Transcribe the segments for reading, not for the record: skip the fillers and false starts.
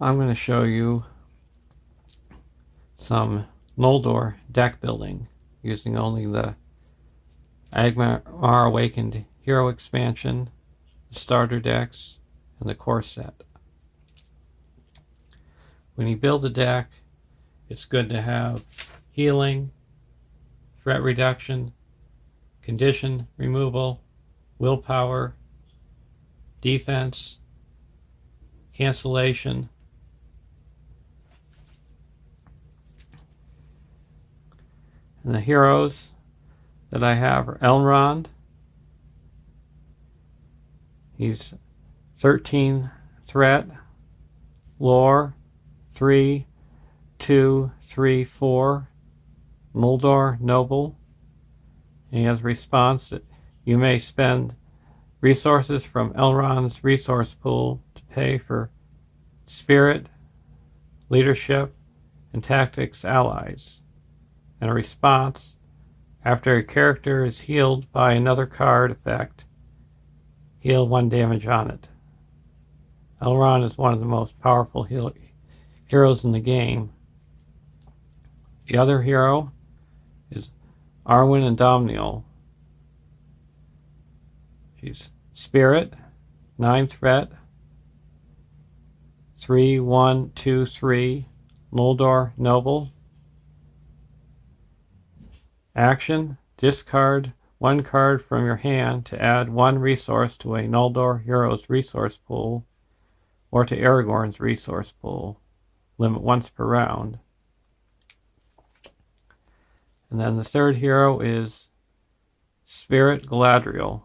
I'm going to show you some Noldor deck building using only the Angmar Awakened Hero expansion, the starter decks, and the core set. When you build a deck, it's good to have healing, threat reduction, condition removal, willpower, defense, cancellation, and the heroes that I have are Elrond. He's 13 threat, lore, 3, 2, 3, 4, Noldor noble. And he has a response that you may spend resources from Elrond's resource pool to pay for spirit, leadership, and tactics allies. And a response, after a character is healed by another card effect, heal 1 damage on it. Elrond is one of the most powerful heroes in the game. The other hero is Arwen and Domniel. She's spirit, 9 threat, 3, 1, 2, 3, Noldor noble. Action, discard 1 card from your hand to add 1 resource to a Noldor hero's resource pool or to Aragorn's resource pool. Limit once per round. And then the third hero is Spirit Galadriel.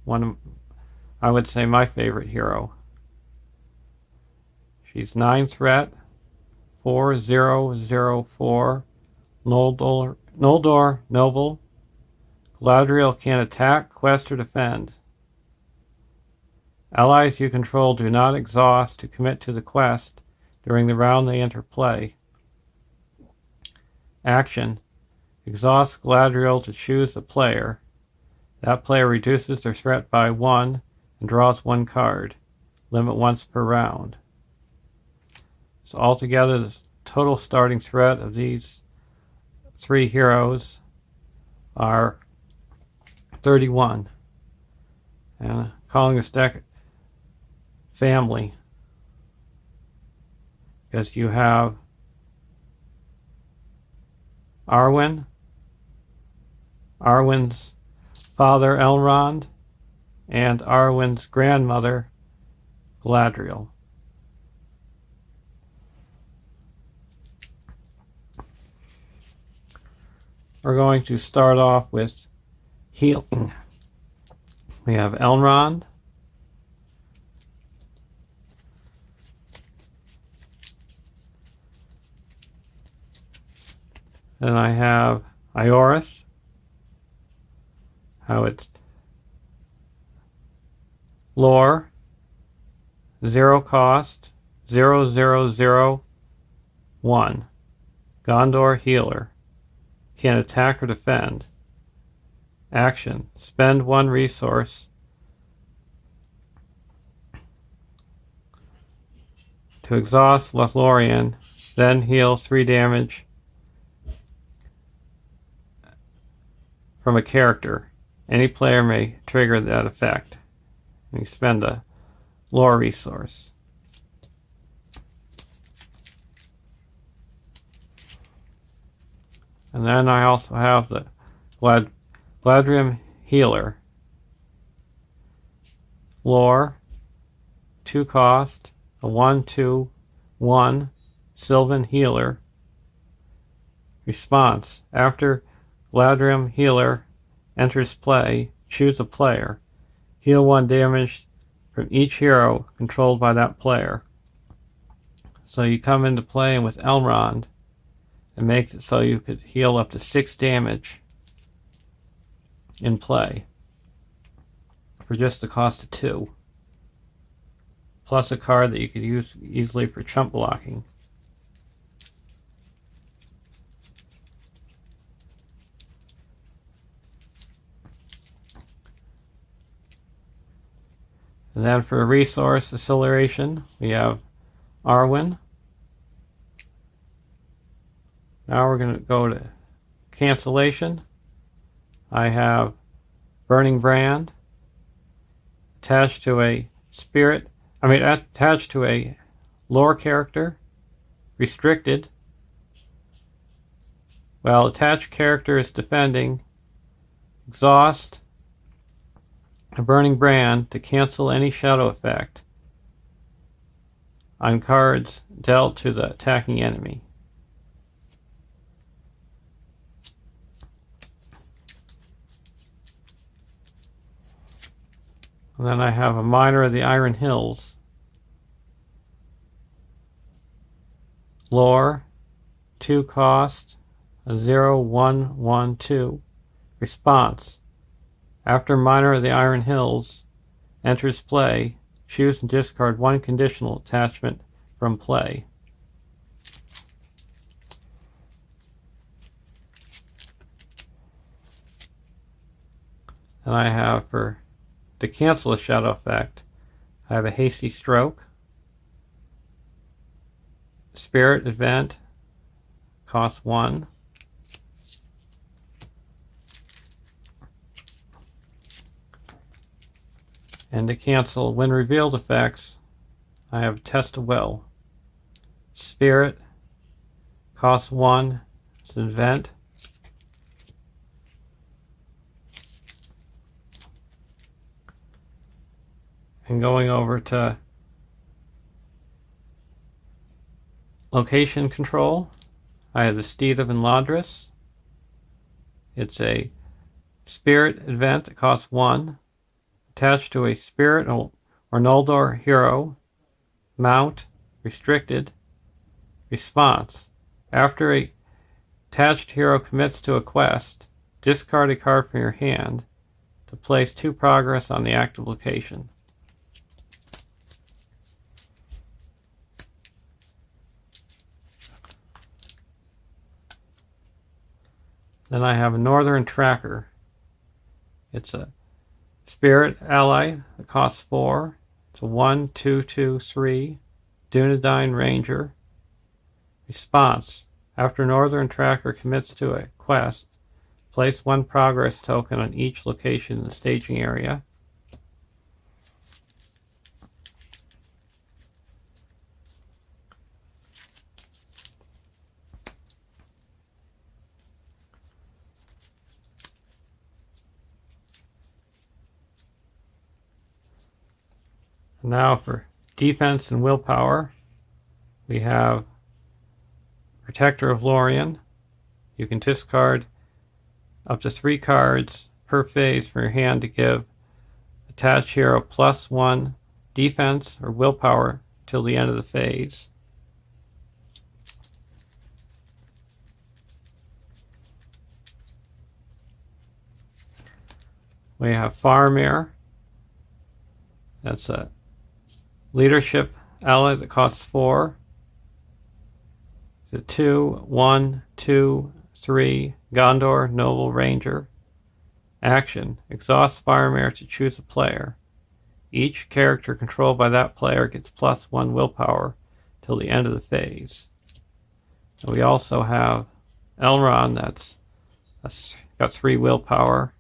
One of, I would say, my favorite hero. She's 9 threat, 4, 0, 0, 4, Noldor noble. Galadriel can attack, quest, or defend. Allies you control do not exhaust to commit to the quest during the round they enter play. Action, exhaust Galadriel to choose a player. That player reduces their threat by 1 and draws 1 card. Limit once per round. So altogether, the total starting threat of these 3 heroes are 31. And calling this deck family, because you have Arwen's father Elrond, and Arwen's grandmother Galadriel. We're going to start off with healing. We have Elrond, then I have Ioris, how it's lore, 0 cost, 0, 0, 0, 1. Gondor healer, can attack or defend. Action, spend 1 resource to exhaust Lothlorien, then heal 3 damage from a character. Any player may trigger that effect. And you spend a lore resource. And then I also have the Galadriel healer. Lore, 2 cost, a 1, 2, 1, Sylvan healer. Response, after Galadriel healer enters play, choose a player. Heal 1 damage from each hero controlled by that player. So you come into play with Elrond, and makes it so you could heal up to 6 damage in play for just the cost of 2. Plus a card that you could use easily for chump blocking. And then for resource acceleration, we have Arwen. Now we're going to go to Cancellation. I have Burning Brand attached to a attached to a lore character, restricted. While attached character is defending, exhaust a Burning Brand to cancel any shadow effect on cards dealt to the attacking enemy. And then I have a Miner of the Iron Hills. Lore, 2 cost, a 0/1/1/2. Response. After Miner of the Iron Hills enters play, choose and discard 1 conditional attachment from play. And I have, to cancel a shadow effect, I have a Hasty Stroke, Spirit Event, cost 1. And to cancel when revealed effects, I have Test of Will. Spirit, cost 1, it's an event. And going over to location control, I have the Steed of Enladris. It's a spirit event that costs 1. Attached to a spirit or Noldor hero. Mount, restricted. Response. After a attached hero commits to a quest, discard a card from your hand to place 2 progress on the active location. Then I have a Northern Tracker. It's a spirit ally that costs 4. It's a 1/2/2/3 Dunedain Ranger. Response. After Northern Tracker commits to a quest, place 1 progress token on each location in the staging area. Now for defense and willpower, we have Protector of Lorien. You can discard up to 3 cards per phase from your hand to give attached hero +1 defense or willpower till the end of the phase. We have Faramir. That's a leadership ally that costs 4. It's a 2/1/2/3 Gondor Noble Ranger. Action. Exhaust Faramir to choose a player. Each character controlled by that player gets +1 willpower till the end of the phase. And we also have Elrond that's got 3 willpower.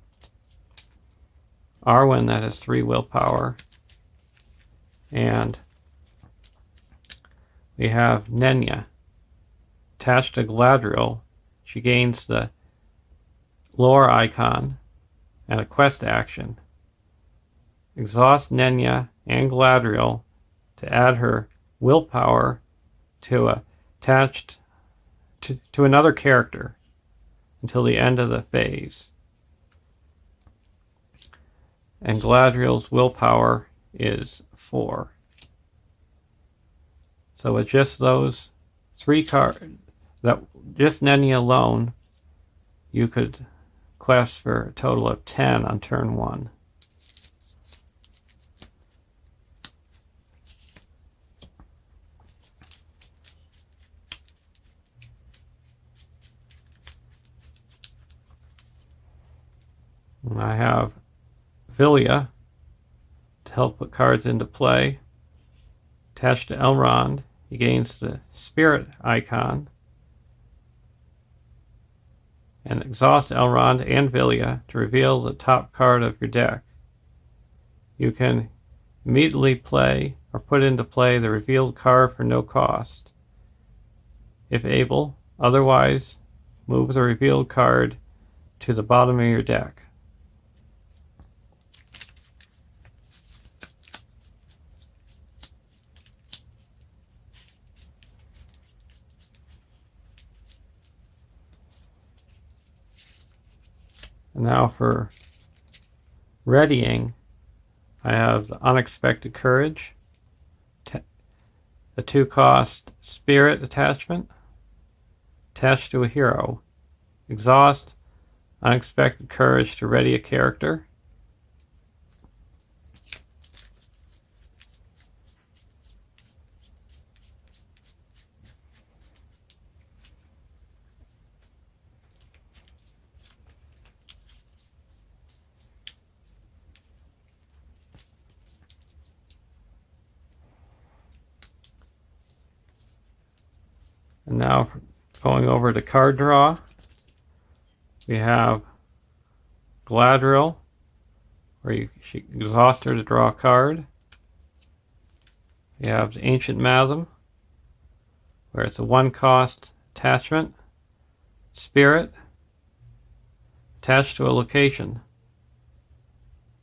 Arwen that has 3 willpower. And we have Nenya. Attached to Galadriel, she gains the lore icon and a quest action. Exhaust Nenya and Galadriel to add her willpower to attached to another character until the end of the phase. And Galadriel's willpower is 4. So with just those 3 cards, just Nenya alone, you could quest for a total of 10 on turn 1. And I have Vilya to help put cards into play. Attached to Elrond, he gains the Spirit icon. And exhaust Elrond and Vilya to reveal the top card of your deck. You can immediately play or put into play the revealed card for no cost, if able. Otherwise, move the revealed card to the bottom of your deck. And now for readying, I have the Unexpected Courage, the 2-cost Spirit attachment, attached to a hero. Exhaust Unexpected Courage to ready a character. And now going over to card draw, we have Galadriel, where you exhaust her to draw a card. You have the Ancient Matham, where it's a 1-cost attachment. Spirit, attached to a location.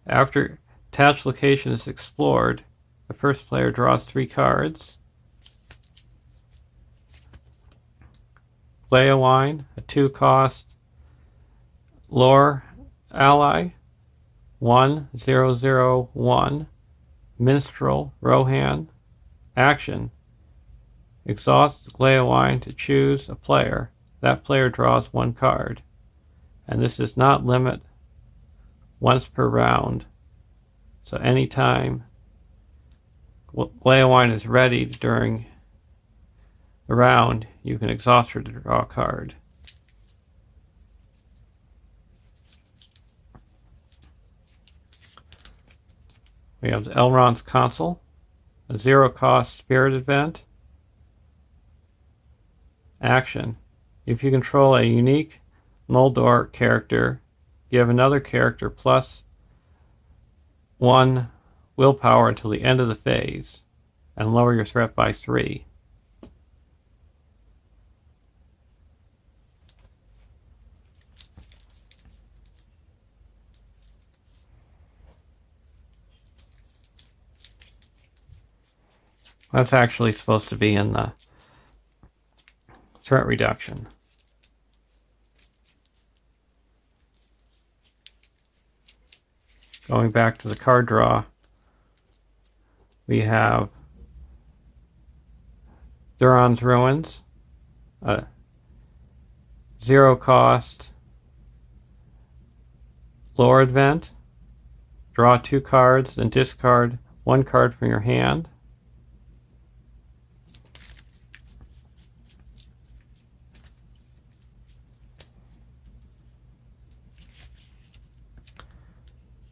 After attached location is explored, the first player draws 3 cards. Leowine, a 2-cost lore ally. 1/0/0/1. Minstrel, Rohan. Action. Exhaust Leowine to choose a player. That player draws 1 card. And this does not limit once per round. So anytime Leowine is ready during the round, you can exhaust her to draw a card. We have the Elrond's Consul, a 0-cost Spirit event. Action. If you control a unique Noldor character, give another character +1 willpower until the end of the phase, and lower your threat by 3. That's actually supposed to be in the threat reduction. Going back to the card draw, we have Duran's Ruins, a 0-cost lore event. Draw 2 cards, then discard 1 card from your hand.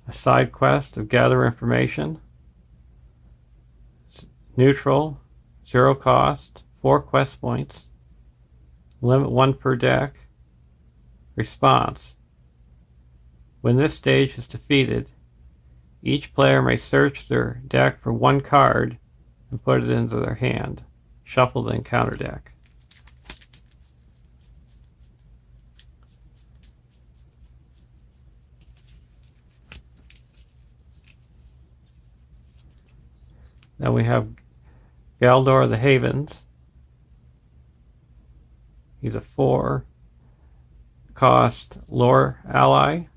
A side quest of gather information. Neutral, 0 cost, 4 quest points. Limit 1 per deck. Response. When this stage is defeated, each player may search their deck for 1 card and put it into their hand. Shuffle the encounter deck. Then we have Galdor the Havens. He's a 4-cost lore ally.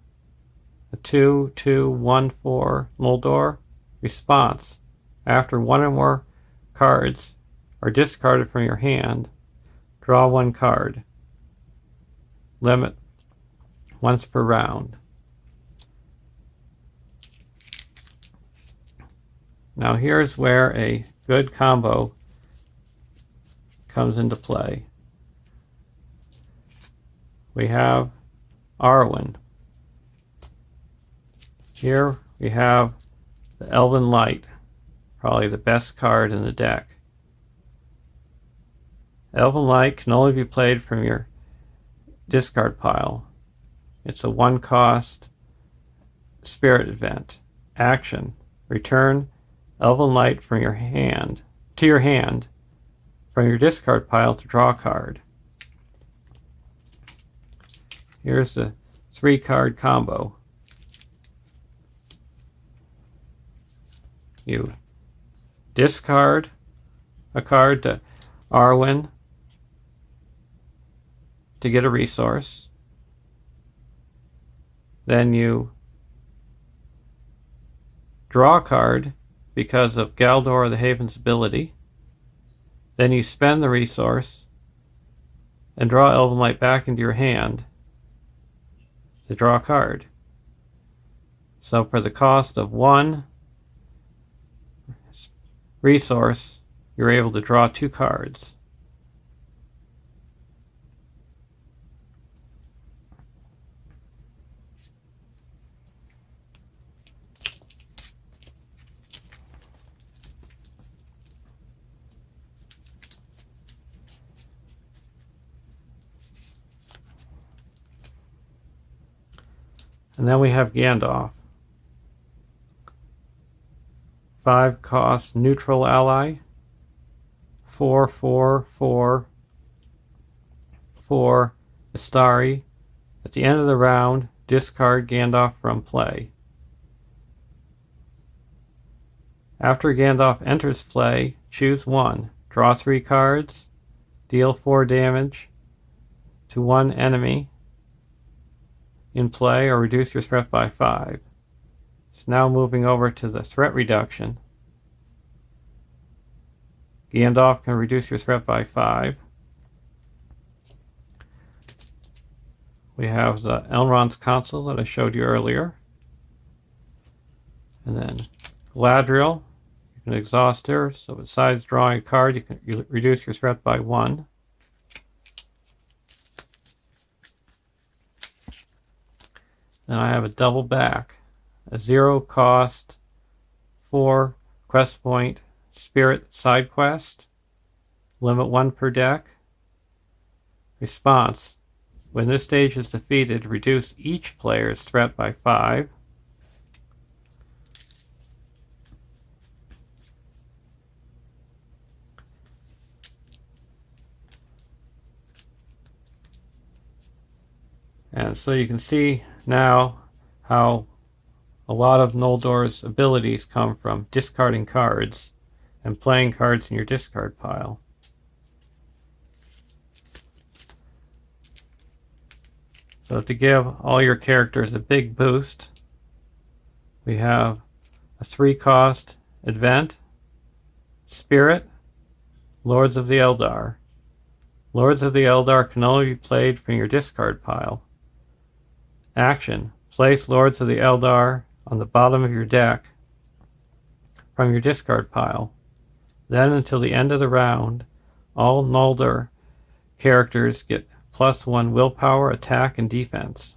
A 2/2/1/4 Noldor. Response. After 1 or more cards are discarded from your hand, draw 1 card. Limit once per round. Now here's where a good combo comes into play. We have Arwen. Here we have the Elven Light, probably the best card in the deck. Elven Light can only be played from your discard pile. It's a 1-cost spirit event. Action: return Elven Light from your hand to your hand from your discard pile to draw a card. Here's the 3-card combo. You discard a card to Arwen to get a resource. Then you draw a card because of Galdor the Haven's ability. Then you spend the resource and draw Elven Light back into your hand to draw a card. So for the cost of 1 resource, you're able to draw 2 cards. And then we have Gandalf. 5-cost neutral ally. 4/4/4 for Astari. At the end of the round, discard Gandalf from play. After Gandalf enters play, choose 1. Draw 3 cards. Deal 4 damage to 1 enemy in play, or reduce your threat by 5. It's now moving over to the threat reduction. Gandalf can reduce your threat by 5. We have the Elrond's Council that I showed you earlier. And then Galadriel, you can exhaust her, so besides drawing a card, you can reduce your threat by 1. Then I have a double back, a 0-cost 4 quest point spirit side quest, limit 1 per deck. Response: when this stage is defeated, reduce each player's threat by 5. And so you can see now how a lot of Noldor's abilities come from discarding cards and playing cards in your discard pile. So to give all your characters a big boost, we have a 3-cost event, Spirit, Lords of the Eldar. Lords of the Eldar can only be played from your discard pile. Action: place Lords of the Eldar on the bottom of your deck from your discard pile. Then until the end of the round, all Noldor characters get +1 willpower, attack, and defense.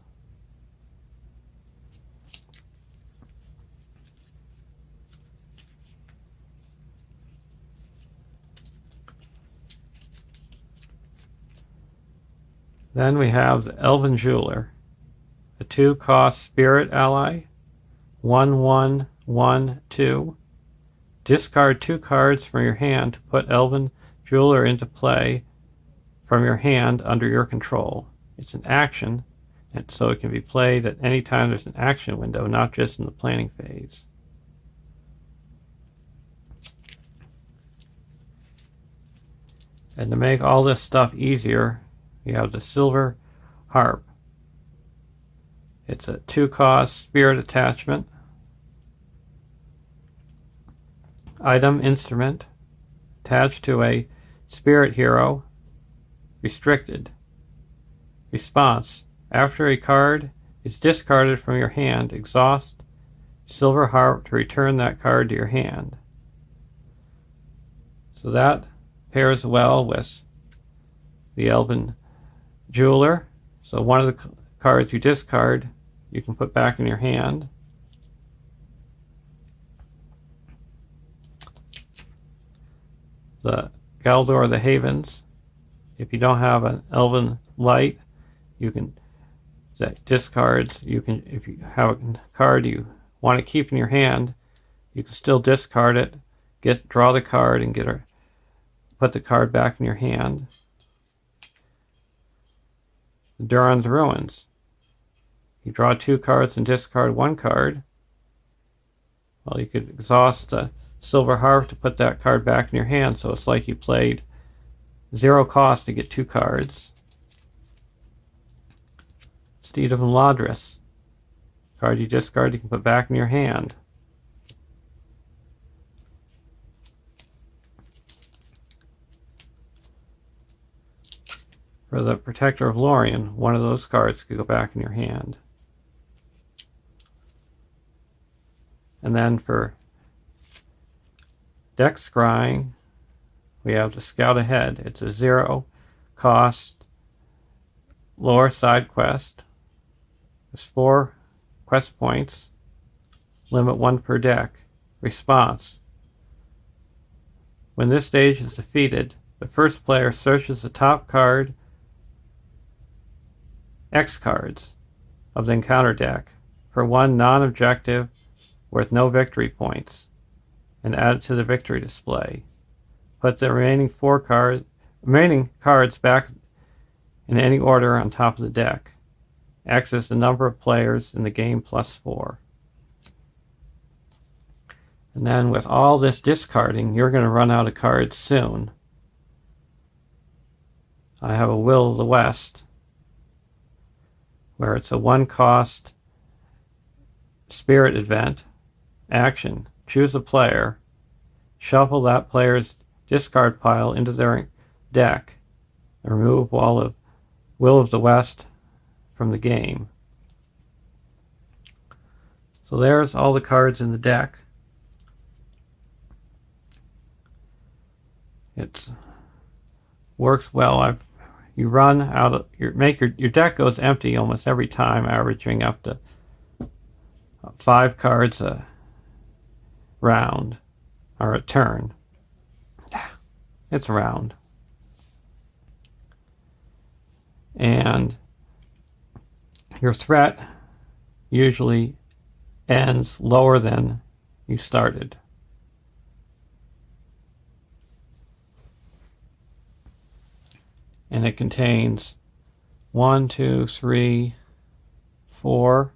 Then we have the Elven Jeweler, a 2-cost spirit ally, 1/1/1/2. Discard 2 cards from your hand to put Elven Jeweler into play from your hand under your control. It's an action, and so it can be played at any time there's an action window, not just in the planning phase. And to make all this stuff easier, we have the Silver Harp. It's a 2-cost spirit attachment. Item instrument attached to a spirit hero. Restricted. Response: after a card is discarded from your hand, exhaust Silver Harp to return that card to your hand. So that pairs well with the Elven Jeweler. So one of the cards you discard, you can put back in your hand. the Galdor the Havens. If you don't have an Elven Light, you can that discards. You can, if you have a card you want to keep in your hand, you can still discard it, draw the card, and put the card back in your hand. Duran's Ruins. You draw 2 cards and discard 1 card. Well, you could exhaust the Silver Harp to put that card back in your hand, so it's like you played 0 cost to get 2 cards. Steed of Imladris. Card you discard, you can put back in your hand. For the Protector of Lorien, one of those cards could go back in your hand. And then for deck scrying, we have the Scout Ahead. It's a 0 cost lore side quest. There's 4 quest points. Limit 1 per deck. Response. When this stage is defeated, the first player searches the top card X cards of the encounter deck for 1 non-objective worth no victory points and add it to the victory display. Put the remaining cards back in any order on top of the deck. X is the number of players in the game plus 4. And then with all this discarding, you're going to run out of cards soon. I have a Will of the West, where it's a 1 cost spirit event. Action. Choose a player. Shuffle that player's discard pile into their deck. And remove all of Will of the West from the game. So there's all the cards in the deck. It works well. You run out of your deck goes empty almost every time, averaging up to 5 cards a round or a turn. It's a round. And your threat usually ends lower than you started. And it contains 1, 2, 3, 4,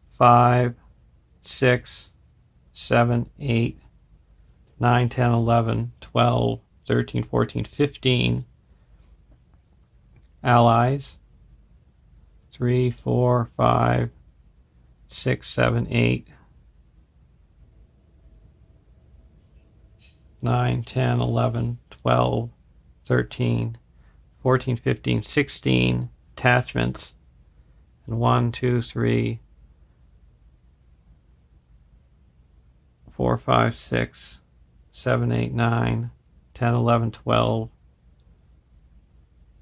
5, 6, 7, 8, 9, 10, 11, 12, 13, 14, 15 allies. 3, 4, 5, 6, 7, 8, 9, 10, 11, 12, 13, 14, 15, 16 attachments. And 1, 2, 3, 4, 5, 6, 7, 8, 9, 10, 11, 12,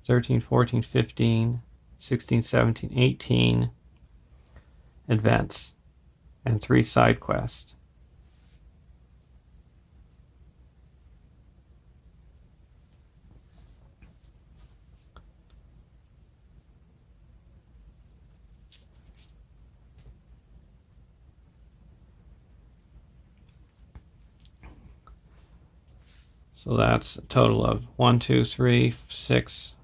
13, 14, 15, 16, 17, 18 events, and 3 side quests. So that's a total of 1, 2, 3, 6,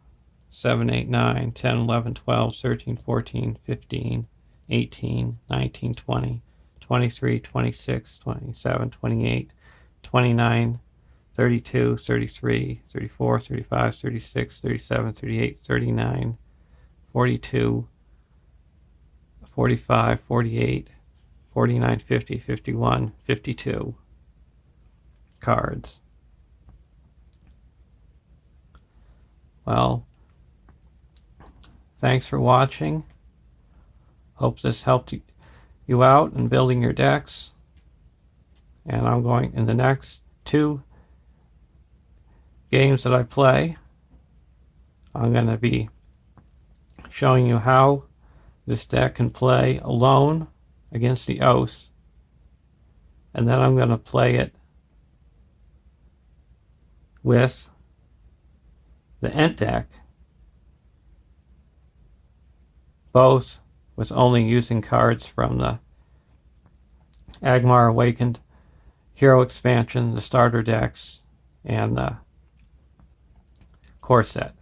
7, 8, 9, 10, 11, 12, 13, 14, 15, 18, 19, 20, 23, 26, 27, 28, 29, 32, 33, 34, 35, 36, 37, 38, 39, 42, 45, 48, 49, 50, 51, 52 cards. Well, thanks for watching. Hope this helped you out in building your decks. And I'm going, in the next 2 games that I play, I'm going to be showing you how this deck can play alone against the Oath. And then I'm going to play it with the Ent deck, both with only using cards from the Angmar Awakened Hero expansion, the starter decks, and the core set.